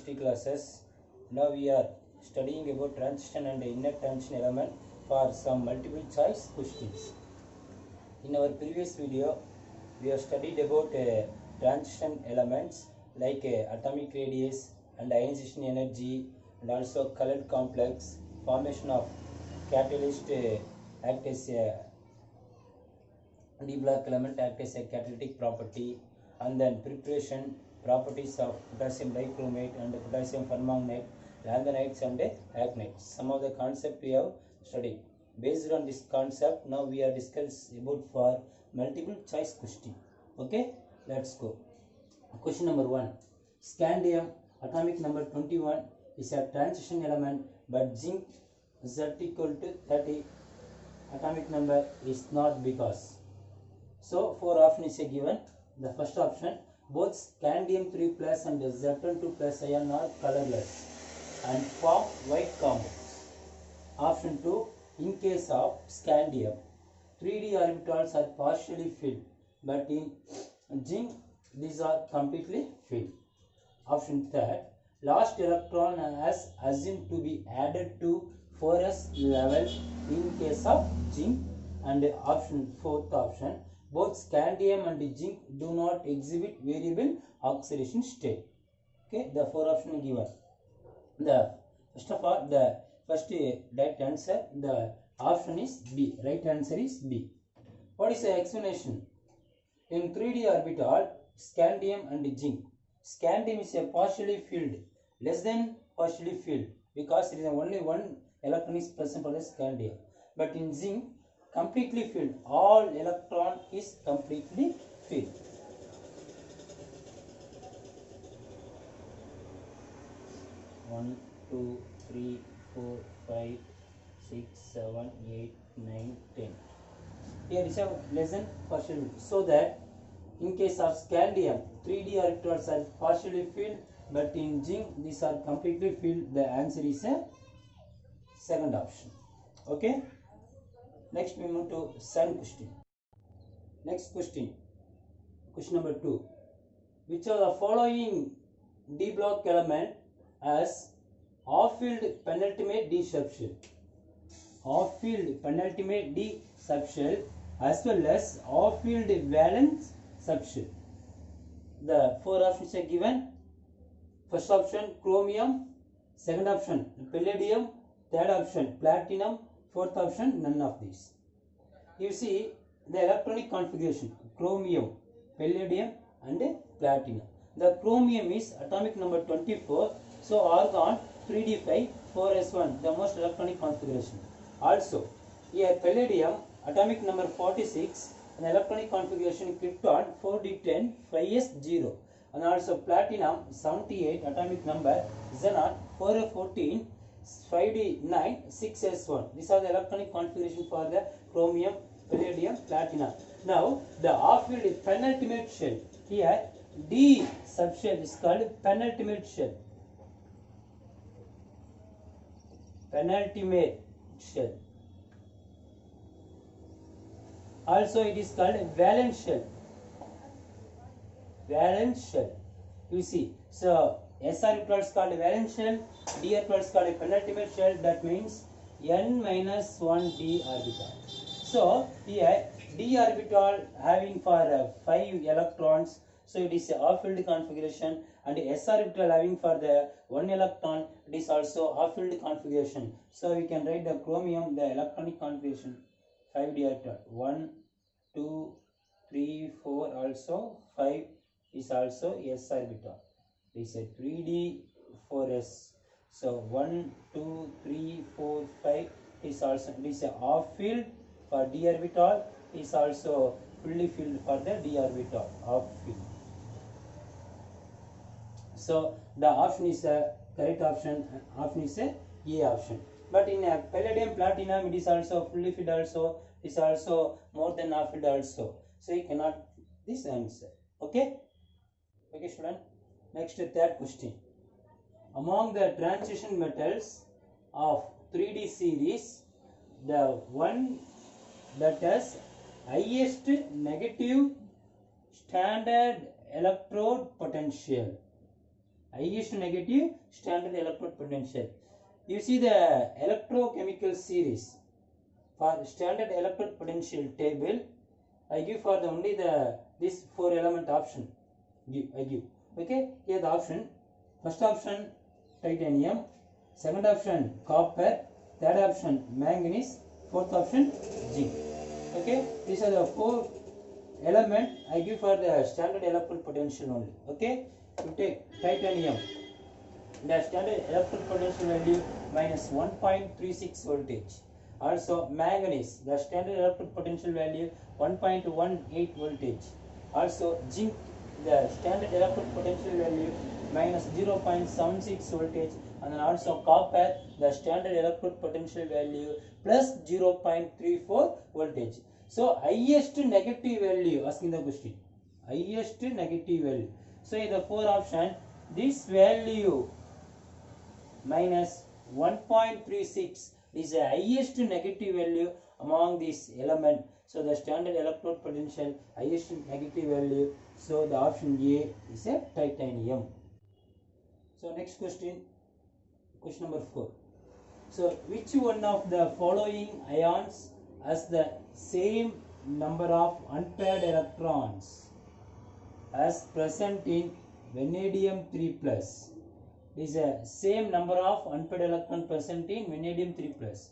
chemistry classes. Now we are studying about transition and inner transition element for some multiple choice questions. In our previous video, we have studied about transition elements like atomic radius and ionization energy, and also colored complex, formation of catalyst act as a D block element act as a catalytic property, and then preparation properties of potassium dichromate and potassium permanganate, lanthanides and actinides. Some of the concept we have studied. Based on this concept, now we are discussing about for multiple choice question. Okay, let's go. Question number 1. Scandium, atomic number 21, is a transition element, but zinc Z equal to 30, atomic number is not, because. So 4 options is given. The first option, both scandium 3 plus and Zn2 plus ion are colorless and form white compounds. Option 2, in case of scandium, 3d orbitals are partially filled, but in zinc these are completely filled. Option 3, last electron is assumed to be added to 4s level in case of zinc. And option 4th option, both scandium and zinc do not exhibit variable oxidation state. Okay, the 4 options given. The first of all, the first right answer, the option is B. Right answer is B. What is the explanation? In 3d orbital, scandium and zinc, scandium is a partially filled, less than partially filled, because it is only one electron is present for the scandium. But in zinc, completely filled, all electron is completely filled. One, two, three, 4, 5, 6, 7, 8, 9, 10. Here is a less than partially filled. So that in case of scandium, 3d orbitals are partially filled, but in zinc these are completely filled. The answer is a second option. Okay. Next we move to second question. Next question. Question number 2. Which of the following D block element has off-field penultimate D subshell? Off-field penultimate D subshell as well as off-field valence subshell. The 4 options are given. First option chromium, second option palladium, third option platinum, fourth option none of these. You see the electronic configuration: chromium, palladium and platinum. The chromium is atomic number 24, so argon 3d5 4s1, the most electronic configuration. Also here palladium atomic number 46, and electronic configuration krypton 4d10 5s0, and also platinum 78 atomic number, xenon 4f14 5d9 6s1. These are the electronic configuration for the chromium, palladium, platinum. Now the off-field penultimate shell, here D subshell is called penultimate shell. Penultimate shell. Also it is called valence shell. Valence shell. You see, so S orbital is called valence shell, D orbital is called penultimate shell. That means n minus 1 d orbital. So here d orbital having for 5 electrons, so it is a off-field configuration, and S orbital having for the 1 electron, it is also off-field configuration. So we can write the chromium, the electronic configuration 5d orbital, 1, 2, 3, 4, also 5 is also S orbital. It is a 3d 4s. So 1, 2, 3, 4, 5 is also, it is a off-field for d orbital, is also fully filled for the d orbital, off-field. So the option is a correct option. Option is a option. But in a palladium, platinum, it is also fully filled also. It is also more than half filled also. So you cannot this answer. Okay. Okay, student. Next, third question. Among the transition metals of 3D series, the one that has highest negative standard electrode potential. highest negative standard electrode potential. You see the electrochemical series for standard electrode potential table. I give for the only the this 4 element option. I give. Okay, here the option. First option titanium, second option copper, third option manganese, fourth option zinc. Okay, these are the 4 element I give for the standard electrode potential only. Okay, you take titanium. The standard electrode potential value minus 1.36 voltage. Also manganese, the standard electrode potential value 1.18 voltage. Also zinc, the standard electrode potential value minus 0.76 voltage. And then also copper, the standard electrode potential value plus 0.34 voltage. So highest negative value, asking the question, highest negative value. So in the 4 option, this value minus 1.36 is the highest negative value among this element. So the standard electrode potential highest negative value. So the option A is a titanium. So next question, question number 4. So which one of the following ions has the same number of unpaired electrons as present in vanadium 3 plus? Is a same number of unpaired electron present in vanadium 3 plus.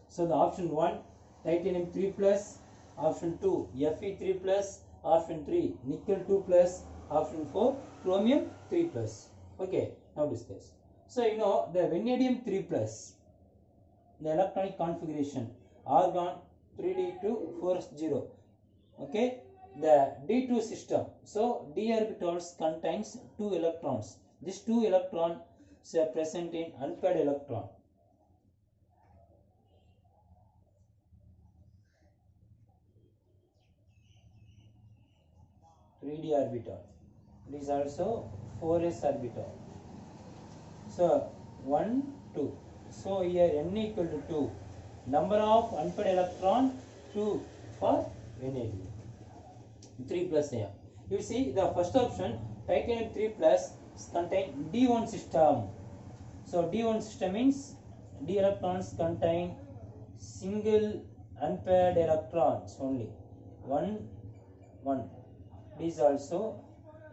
So the option 1 titanium 3 plus, option 2 Fe 3 plus, option 3 nickel 2 plus, option 4 chromium 3 plus. Okay, now discuss. So you know the vanadium 3 plus, the electronic configuration argon 3d2 4s0. Okay, the D2 system. So d orbitals contains 2 electrons. These 2 electrons are present in unpaired electron. (3d) orbital. It is also 4s orbital. So 1, 2. So here n equal to 2. Number of unpaired electron 2 for vanadium. 3 plus here. You see the first option titanium 3 plus contain D1 system. So D1 system means D electrons contain single unpaired electrons only. 1, 1. D is also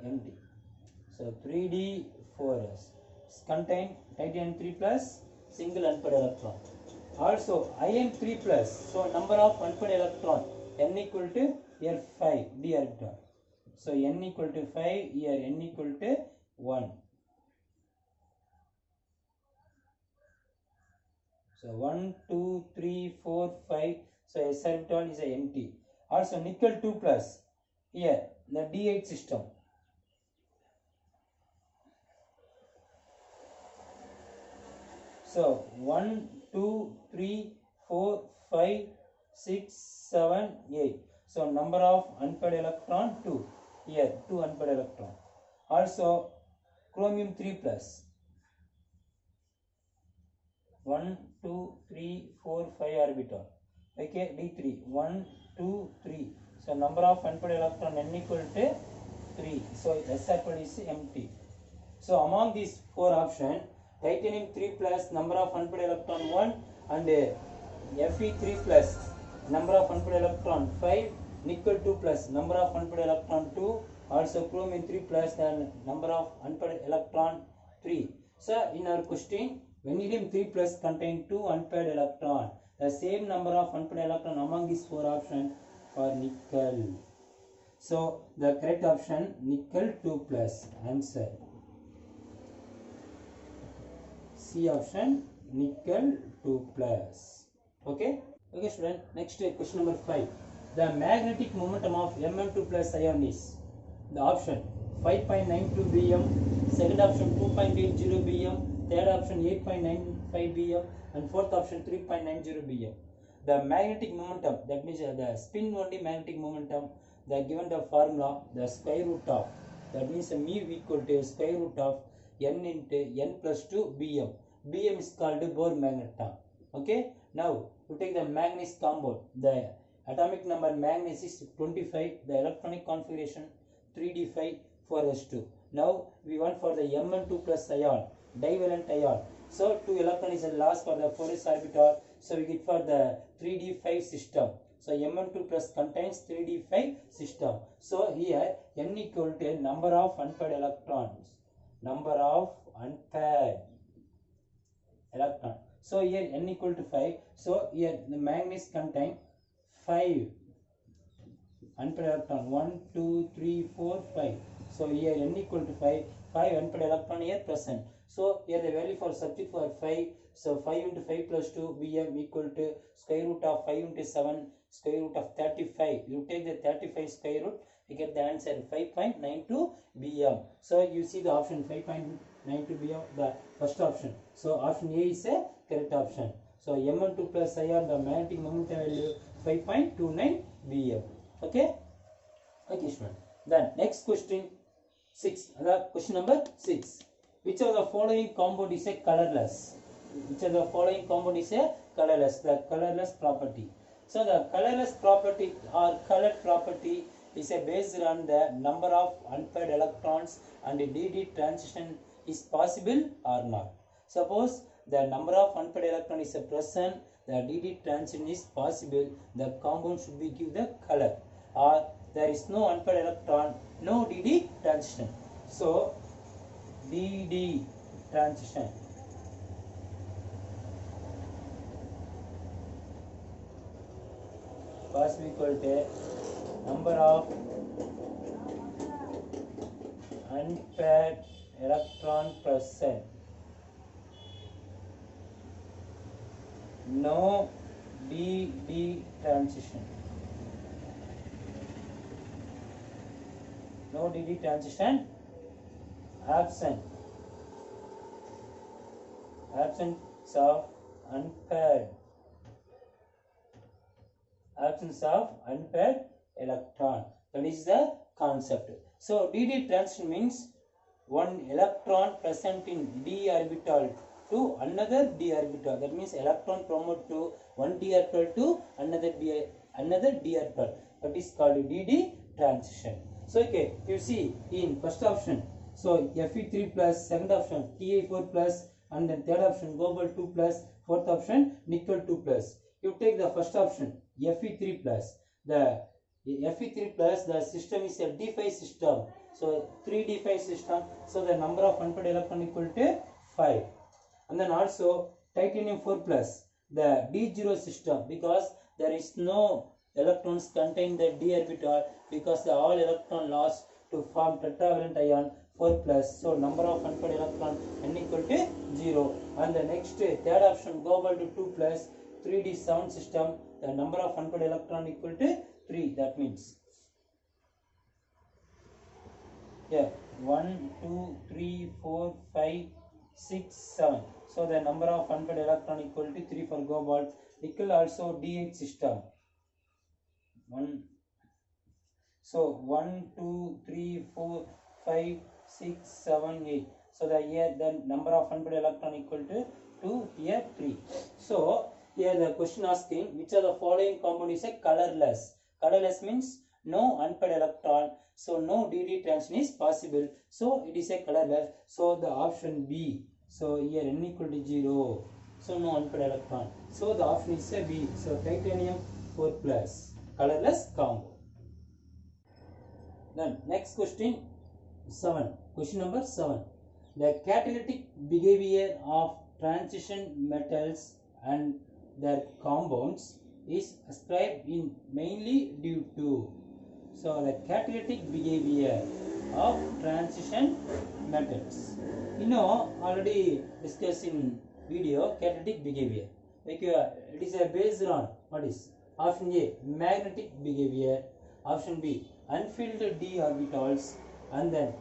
empty. So 3D 4s contain titanium 3 plus single unpaired electron. Also iron 3 plus. So number of unpaired electron n equal to here 5 d orbital. So n equal to 5, here n equal to 1. So 1, 2, 3, 4, 5. So s orbital is empty. Also nickel 2 plus. Here the D8 system. So 1, 2, 3, 4, 5, 6, 7, 8. So number of unpaired electron 2. Here 2 unpaired electron. Also chromium 3 plus. 1, 2, 3, 4, 5 orbital. Okay, D3. 1, 2, 3. So number of unpaired electron n equal to 3. So s orbital is empty. So among these 4 options, titanium 3 plus number of unpaired electron 1 and Fe 3 plus number of unpaired electron 5, nickel 2 plus number of unpaired electron 2, also chromium 3 plus and number of unpaired electron 3. So in our question, vanadium 3 plus contain 2 unpaired electron. The same number of unpaired electron among these 4 options for nickel. So the correct option nickel 2 plus. Answer C option nickel 2 plus. Okay. Okay student, next question number 5. The magnetic momentum of Mn2 plus ion is the option 5.92 bm, second option 2.80 bm, third option 8.95 bm and fourth option 3.90 bm. The magnetic momentum, that means the spin only magnetic momentum, they given the formula the square root of, that means mu equal to square root of n into n plus 2 bm. Bm is called Bohr magneton. Okay, now to take the manganese compound, the atomic number manganese is 25, the electronic configuration 3d5 4s2. Now we want for the Mn2 plus ion, divalent ion. So 2 electron is lost for the 4s orbital. So we get for the 3d5 system. So Mn2 plus contains 3d5 system. So here n equal to number of unpaired electrons. Number of unpaired electron. So here n equal to 5. So here the manganese contain 5 unpaired electron. 1, 2, 3, 4, 5. So here n equal to 5. 5 unpaired electron here present. So here the value for substitute for 5. So 5 into 5 plus 2 Bm equal to square root of 5 into 7 square root of 35. You take the 35 square root, you get the answer 5.92 Bm. So you see the option 5.92 Bm, the first option. So option A is a correct option. So Mn2 plus ion, the magnetic moment value 5.29 Bm. Okay? Okay, Shman. Then next question 6. Question number 6. Which of the following compound is a colorless? Which of the following compound is a colorless? The colorless property. So the colorless property or colored property is based on the number of unpaired electrons and the DD transition is possible or not. Suppose the number of unpaired electron is present, the DD transition is possible, the compound should be give the color. Or there is no unpaired electron, no DD transition. So DD transition was equal to number of unpaired electron present, no DD transition, no DD transition, absence of unpaired electron. That is the concept. So DD transition means one electron present in d orbital to another d orbital. That means electron promote to one d orbital to another d orbital. That is called DD transition. So okay, you see in first option, so Fe3 plus, second option Ta4 plus, and then third option cobalt 2 plus, fourth option nickel 2 plus. You take the first option Fe3 plus. The Fe3 plus, the system is a D5 system. So 3D5 system. So the number of unpaired electron equal to 5. And then also titanium 4 plus, the D0 system, because there is no electrons contained in the d orbital, because the all electron lost to form tetravalent ion 4 plus. So number of unpaired electron n equal to 0. And the next third option cobalt 2 plus, 3D7 system, the number of unpaired electron equal to 3. That means 1, 2, 3, 4, 5, 6, 7. So the number of unpaired electron equal to 3 for cobalt. Nickel also D8 system. 1. So 1, 2, 3, 4, 5, 6, 7, 8. So the number of unpaired electron equal to 2, here 3. So here the question asking which of the following compound is a colorless. Colorless means no unpaired electron. So no DD transition is possible. So it is a colorless. So the option B. So here n equal to 0. So no unpaired electron. So the option is a B. So titanium 4 plus, colorless compound. Then next question 7. Question number 7. The catalytic behavior of transition metals and their compounds is ascribed in mainly due to. So the catalytic behavior of transition metals. Already discussed in video catalytic behavior. Like it is based on what is option A, magnetic behavior, option B, unfilled d orbitals, and then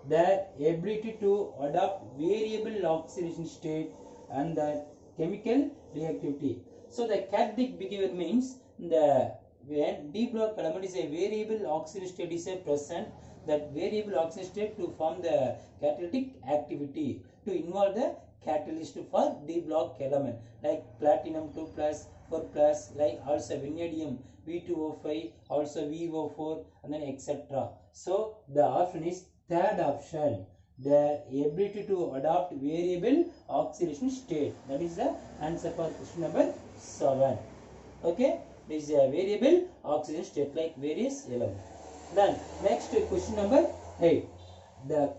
their ability to adopt variable oxidation state and the chemical reactivity. So the catalytic behavior means when d block element is a variable oxidation state is present, that variable oxidation state to form the catalytic activity to involve the catalyst for d block element, like platinum 2 plus, 4 plus, like also vanadium V2O5, also VO4, and then etc. So the option is Third option, the ability to adopt variable oxidation state. That is the answer for question number 7. Okay, this is a variable oxidation state like various elements. Then next question number 8. The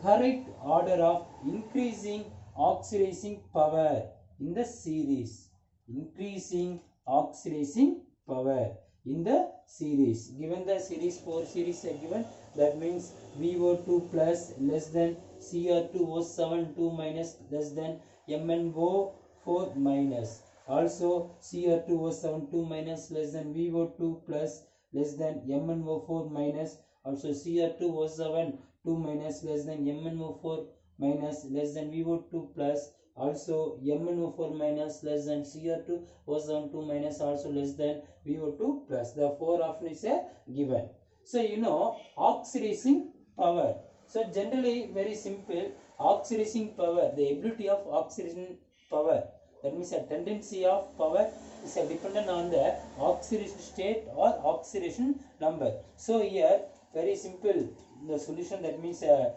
correct order of increasing oxidizing power in the series. Increasing oxidizing power in the series. Given the series, 4 series are given. That means VO2 plus less than Cr2O7 2 minus less than MnO4 minus. Also Cr2O7 2 minus less than VO2 plus less than MnO4 minus. Also Cr2O7 2 minus less than MnO4 minus less than VO2 plus. Also MnO4 minus less than Cr2O7 2 minus also less than VO2 plus. The 4 option is given. So you know oxidizing power. So generally very simple, oxidizing power, the ability of oxidation power, that means a tendency of power is dependent on the oxidation state or oxidation number. So here very simple, the solution, that means a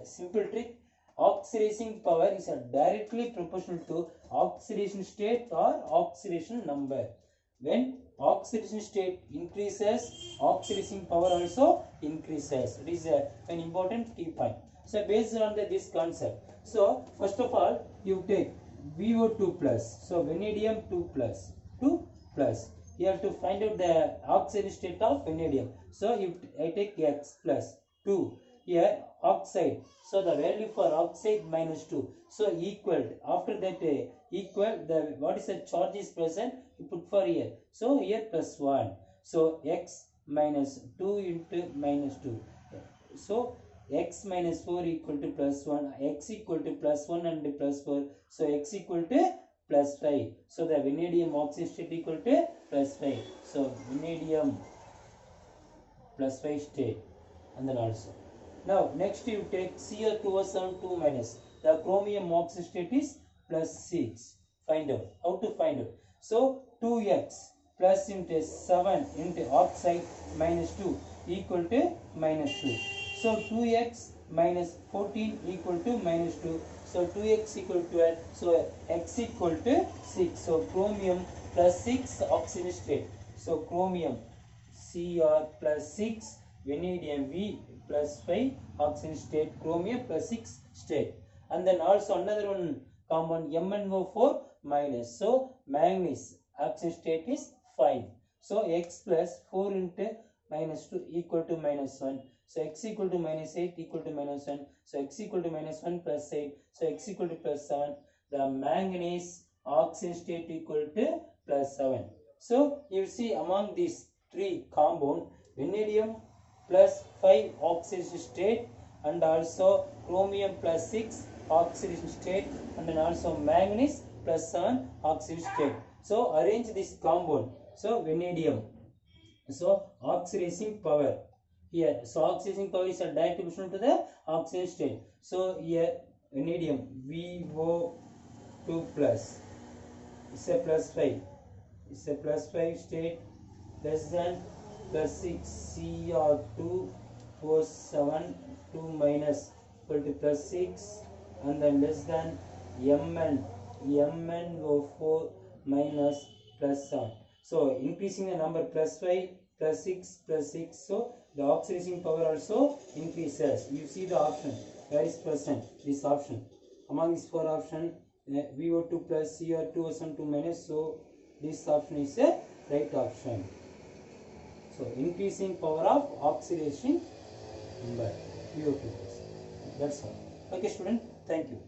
simple trick, oxidizing power is directly proportional to oxidation state or oxidation number. When oxidation state increases, oxidizing power also increases. It is an important key point. So based on this concept, so first of all you take VO2 plus, so vanadium 2 plus, you have to find out the oxidation state of vanadium. So I take X plus 2, here oxide, so the value for oxide minus 2, so equal, after that equal, the what is the charge is present, you put for here, so here plus 1, so X minus 2 into minus 2, so X minus 4 equal to plus 1, X equal to plus 1 and plus 4, so X equal to plus 5, so the vanadium oxide state equal to plus 5, so vanadium plus 5 state, and then also. Now next you take Cr2O7 2 minus, the chromium oxide state is plus 6. Find out. How to find out? So 2x plus into 7 into oxide minus 2 equal to minus 2. So 2x minus 14 equal to minus 2. So 2x equal to 12. So x equal to 6. So chromium plus 6 oxygen state. So chromium Cr plus 6, vanadium V plus 5 oxygen state, chromium plus 6 state. And then also another one compound MnO4 minus. So manganese oxygen state is 5. So x plus 4 into minus 2 equal to minus 1. So x equal to minus 8 equal to minus 1. So x equal to minus 1 plus 8. So x equal to plus 7. The manganese oxygen state equal to plus 7. So you see among these 3 compound, vanadium plus 5 oxidation state and also chromium plus 6 oxidation state and then also manganese plus 7 oxidation state. So arrange this compound. So vanadium, so oxidizing power here, so oxidizing power is a direct proportional to the oxidation state. So here vanadium VO2 plus is a plus 5, is a plus 5 state, less than plus 6 Cr2 O7 2 minus equal to plus 6 and then less than MnO4 minus plus 7. So increasing the number plus 5 plus 6 plus 6, so the oxidizing power also increases. You see the option where is present, this option. Among these 4 options, VO2 plus Cr2O7 2 minus, so this option is a right option. So increasing power of oxidation number VO2 plus. That's all. Okay student, thank you.